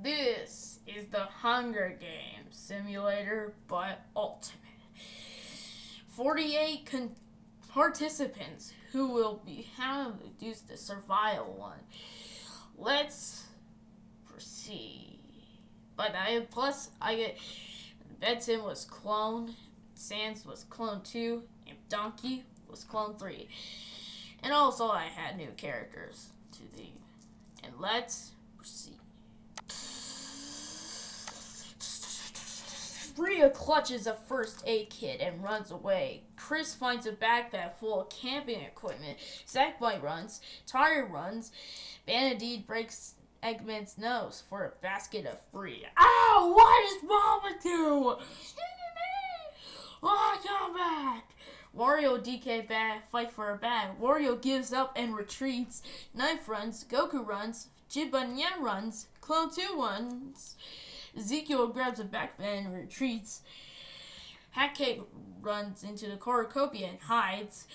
This is the Hunger Games simulator, but ultimate. 48 participants who will be having to do the survival one. Let's proceed. But I get Benson was clone, Sans was clone 2, and Donkey was clone 3. And also I had new characters to the. And let's proceed. Bria clutches a first aid kit and runs away. Chris finds a backpack full of camping equipment. Sackboy runs. Tire runs. Banadine breaks Eggman's nose for a basket of free. Ow! What is Mama do? Oh, come back! Wario DK fight for a bag. Wario gives up and retreats. Knife runs. Goku runs. Jibanyan runs. Clone 2 runs. Ezekiel grabs a backpack and retreats. Hatcake runs into the cornucopia and hides.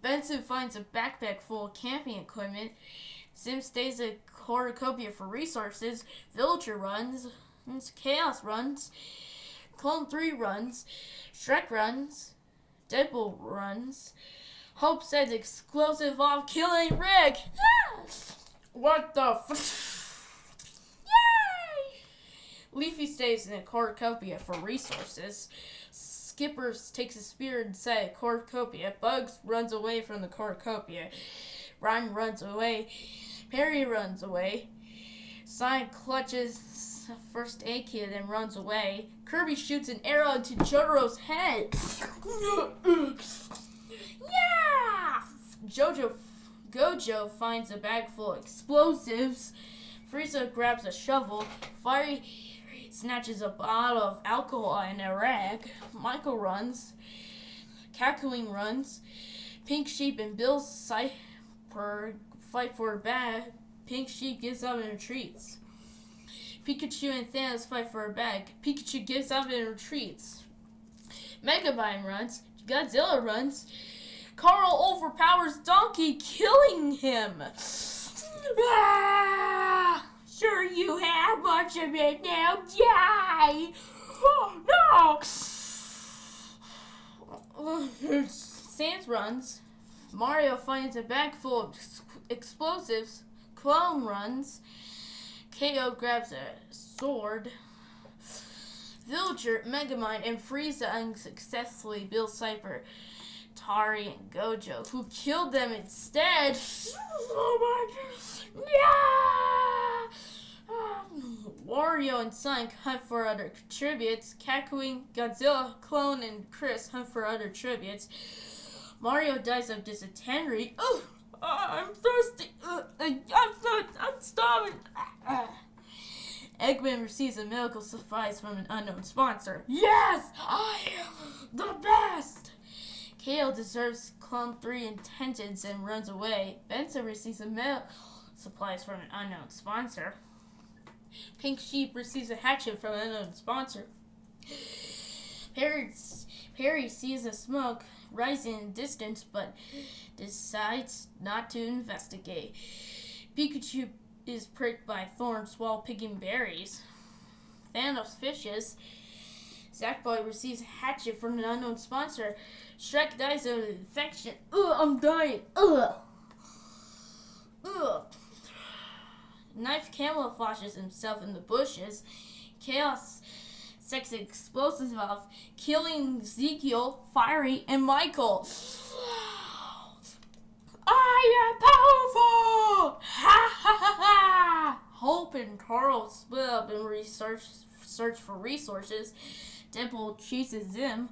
Benson finds a backpack full of camping equipment. Sim stays at cornucopia for resources. Villager runs. Chaos runs. Clone 3 runs. Shrek runs. Deadpool runs. Hope sends explosive off, killing Rick. What the Leafy stays in a cornucopia for resources. Skipper takes a spear inside a cornucopia. Bugs runs away from the cornucopia. Ryan runs away. Perry runs away. Sign clutches a first aid kit and runs away. Kirby shoots an arrow into Jotaro's head. Yeah! Gojo finds a bag full of explosives. Frieza grabs a shovel. Fiery snatches a bottle of alcohol and a rag. Michael runs. Cackling runs. Pink Sheep and Bill Cipher fight for a bag. Pink Sheep gives up and retreats. Pikachu and Thanos fight for a bag. Pikachu gives up and retreats. Megamind runs. Godzilla runs. Carl overpowers Donkey, killing him. Sure you have much of it now. Die! Oh, no! Sans runs. Mario finds a bag full of explosives. Clone runs. KO grabs a sword. Villager, Megamind, and Frieza unsuccessfully build Cypher, Tari, and Gojo, who killed them instead. Oh my God! Yeah! Wario and Sonic hunt for other tributes. Kakuin, Godzilla, Clone, and Chris hunt for other tributes. Mario dies of dysentery. I'm thirsty. I'm starving. Eggman receives a medical supplies from an unknown sponsor. Yes! I am the best! Kale deserves Clone 3 intentions and runs away. Benson receives a medical supplies from an unknown sponsor. Pink Sheep receives a hatchet from an unknown sponsor. Perry sees the smoke rising in distance but decides not to investigate. Pikachu is pricked by thorns while picking berries. Thanos fishes. Sackboy receives a hatchet from an unknown sponsor. Shrek dies of an infection. I'm dying. Knife camouflages himself in the bushes. Chaos sets explosives off, killing Ezekiel, Fiery, and Michael. I am powerful! Ha ha ha ha! Hope and Carl split up and search for resources. Dimple chases Zim.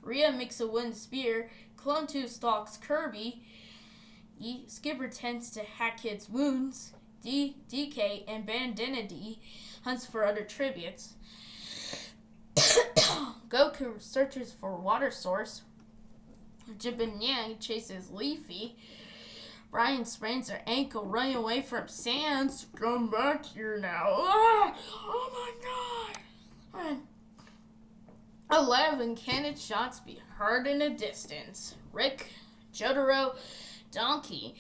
Rhea makes a wooden spear. Clone 2 stalks Kirby. Skipper tends to Hackhead's wounds. DK and Bandinity hunts for other tributes. Goku searches for water source. Jibin Yang chases Leafy. Brian sprains her ankle running away from Sans. Come back here now. Oh my God. 11 cannon shots be heard in the distance. Rick, Jotaro, Donkey,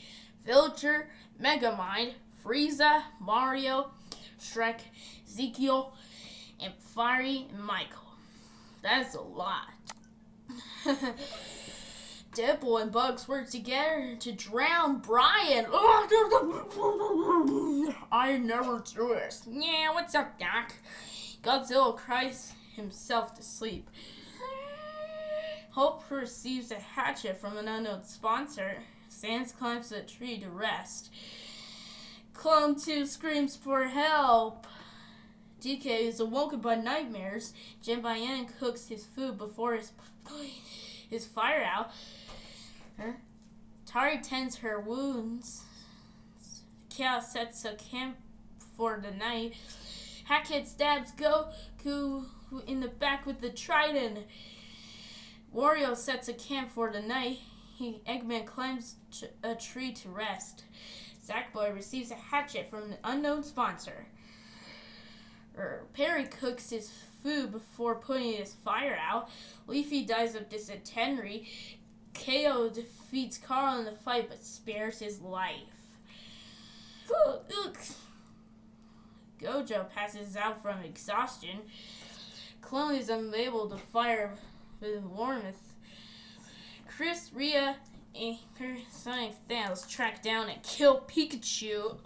Villager, Megamind, Frieza, Mario, Shrek, Ezekiel, and Fiery and Michael. That's a lot. Deadpool and Bugs work together to drown Brian. I never do this. Yeah, what's up, Doc? Godzilla cries himself to sleep. Hope receives a hatchet from an unknown sponsor. Sans climbs a tree to rest. Clone 2 screams for help. DK is awoken by nightmares. Jinbayan cooks his food before his fire out. Tari tends her wounds. Chaos sets a camp for the night. Hackhead stabs Goku in the back with the trident. Wario sets a camp for the night. Eggman climbs a tree to rest. Sackboy receives a hatchet from an unknown sponsor. Perry cooks his food before putting his fire out. Leafy dies of dysentery. KO defeats Carl in the fight but spares his life. Gojo passes out from exhaustion. Clone is unable to fire with Warmth. Chris, Rhea, and her Sonic Thanos track down and kill Pikachu.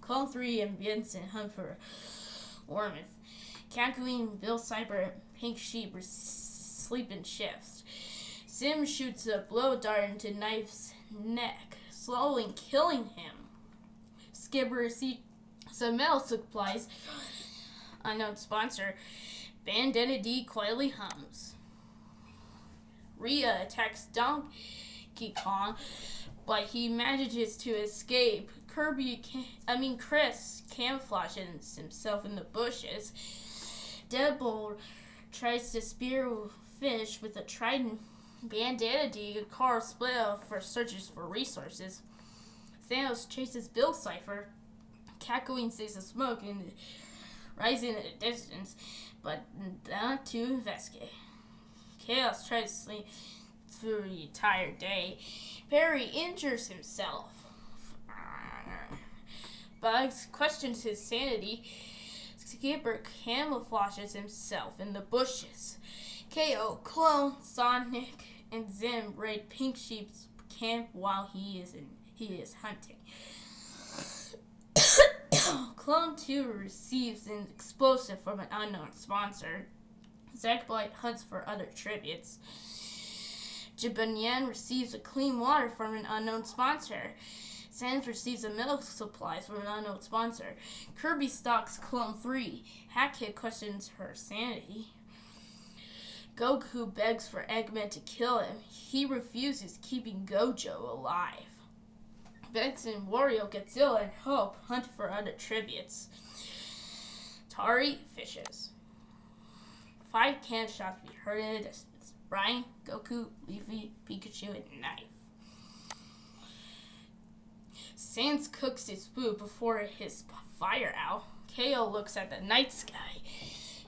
Clone 3 and Vincent hunt for Warmth. Kakooine, Bill Cipher, and Pink Sheep sleep in shifts. Sim shoots a blow dart into Knife's neck, slowly killing him. Skipper receives some metal supplies. Unknown sponsor. Bandana D quietly hums. Rhea attacks Donkey Kong, but he manages to escape. Chris camouflages himself in the bushes. Deadpool tries to spear fish with a trident. Bandana D and Carl split up for searches for resources. Thanos chases Bill Cipher. Kakooine sees the smoke and rising in the distance, but not to investigate. Chaos tries to sleep through the entire day. Perry injures himself. Bugs questions his sanity. Skipper camouflages himself in the bushes. KO, Clone, Sonic, and Zim raid Pink Sheep's camp while he is hunting. Clone 2 receives an explosive from an unknown sponsor. Zackblight hunts for other tributes. Jibanyan receives a clean water from an unknown sponsor. Sans receives a milk supplies from an unknown sponsor. Kirby stalks Clone 3. Hackhead questions her sanity. Goku begs for Eggman to kill him. He refuses, keeping Gojo alive. Vex and Wario, Godzilla, and Hope hunt for other tributes. Tari fishes. 5 can shots be heard in the distance. Brian, Goku, Leafy, Pikachu, and Knife. Sans cooks his food before his fire out. KO looks at the night sky.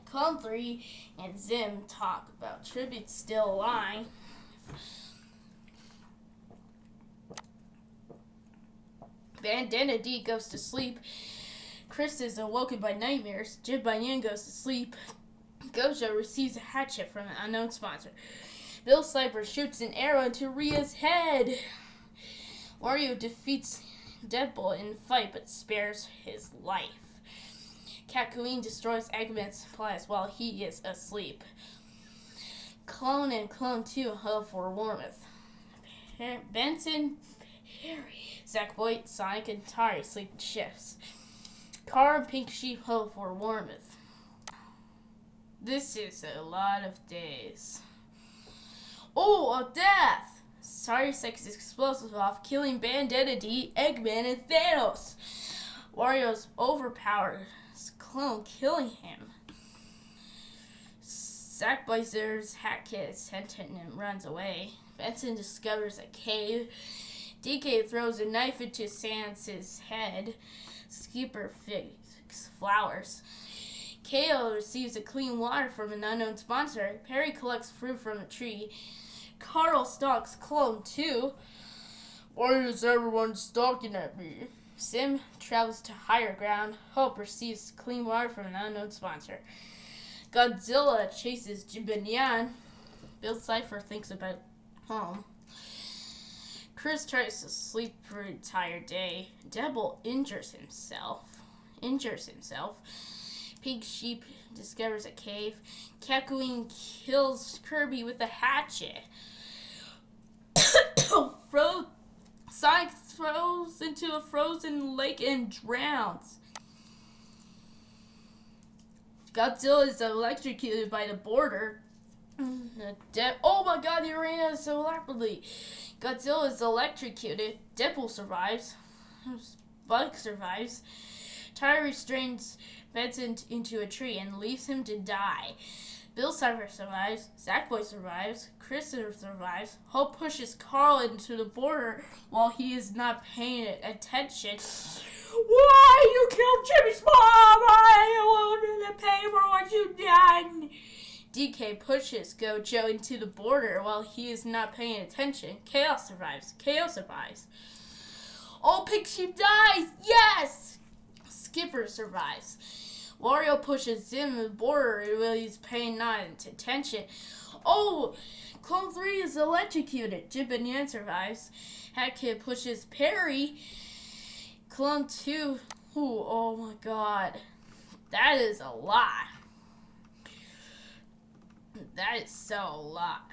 Clone 3 and Zim talk about tributes still alive. Bandana D goes to sleep. Chris is awoken by nightmares. Jinbayan goes to sleep. Gojo receives a hatchet from an unknown sponsor. Bill Cipher shoots an arrow into Rhea's head. Wario defeats Deadpool in the fight but spares his life. Kakooine destroys Eggman's supplies while he is asleep. Clone and Clone 2 hunt for Warmth. Benson, Perry, Sackboy, Sonic, and Tari sleep in shifts. Carl and Pink Sheep hunt for Warmth. This is a lot of days. Oh, a death! Tari sets explosives off, killing Bandana D, Eggman, and Thanos. Wario's overpowered Clone killing him. Sackboy's Hackett is sentient and runs away. Benson discovers a cave. DK throws a knife into Sans' head. Skipper figs flowers. KO receives a clean water from an unknown sponsor. Perry collects fruit from a tree. Carl stalks Clone 2. Why is everyone stalking at me? Sim travels to higher ground. Hope receives clean water from an unknown sponsor. Godzilla chases Jibanyan. Bill Cipher thinks about home. Chris tries to sleep for an entire day. Devil injures himself. Pink Sheep discovers a cave. Kakuin kills Kirby with a hatchet. Sonic throws into a frozen lake and drowns. Godzilla is electrocuted by the border. Oh my god, the arena is so rapidly. Godzilla is electrocuted. Deadpool survives. Bug survives. Tyre restrains Vincent into a tree and leaves him to die. Bill Cipher survives. Sackboy survives. Chris survives. Hope pushes Carl into the border while he is not paying attention. Why you killed Jimmy's mom? I want to pay for what you done. DK pushes Gojo into the border while he is not paying attention. Chaos survives. Oh, Pink Sheep dies! Yes! Skipper survives. Wario pushes Zim to the border while he's paying not attention. Oh, Clone 3 is electrocuted. Jib and Yan survives. Hat Kid pushes Perry. Clone 2. Ooh, oh my god. That is a lot. That is so a lot.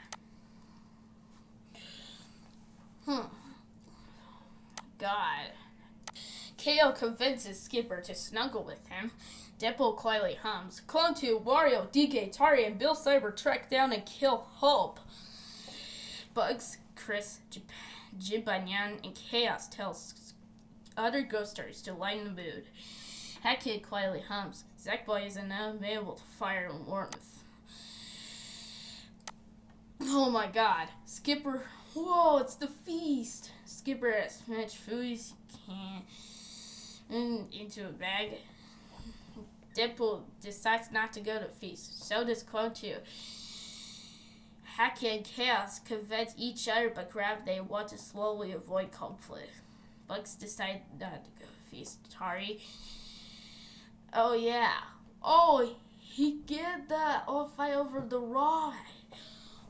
God. KO convinces Skipper to snuggle with him. Deadpool quietly hums. Clone 2, Wario, DK, Tari, and Bill Saber track down and kill Hope. Bugs, Chris, Jibanyan, and Chaos tells other ghost stories to lighten the mood. Hat Kid quietly hums. Zackboy is unavailable to fire warmth. Oh my god. Skipper. Whoa, it's the feast. Skipper has as much food as he can into a bag. Deadpool decides not to go to the feast. So does Clone 2. Hacky and Chaos convince each other but grab they want to slowly avoid conflict. Bugs decide not to go to the feast. Tari. Oh yeah. Oh, he get that fight over the ride.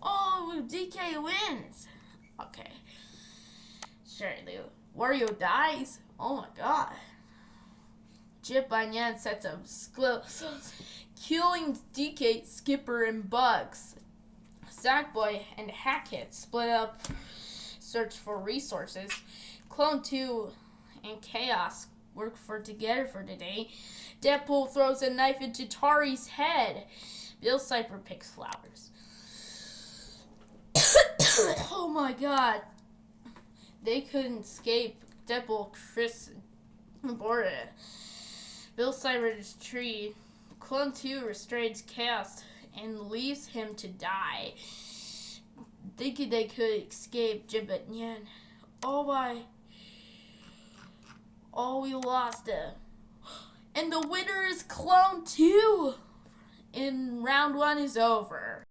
Oh, DK wins. Okay. Sure, Wario dies. Oh my god. Jip Banyan sets up killing DK, Skipper, and Bugs. Sackboy and Hackett split up, search for resources. Clone 2 and Chaos work together for today. Deadpool throws a knife into Tari's head. Bill Cipher picks flowers. Oh my god. They couldn't escape. Deadpool, Chris, aborted. Bill Cyber's tree. Clone 2 restrains Chaos and leaves him to die. Thinking they could escape, Jib and Yan. Oh my. Oh, we lost it. And the winner is Clone 2. And round 1 is over.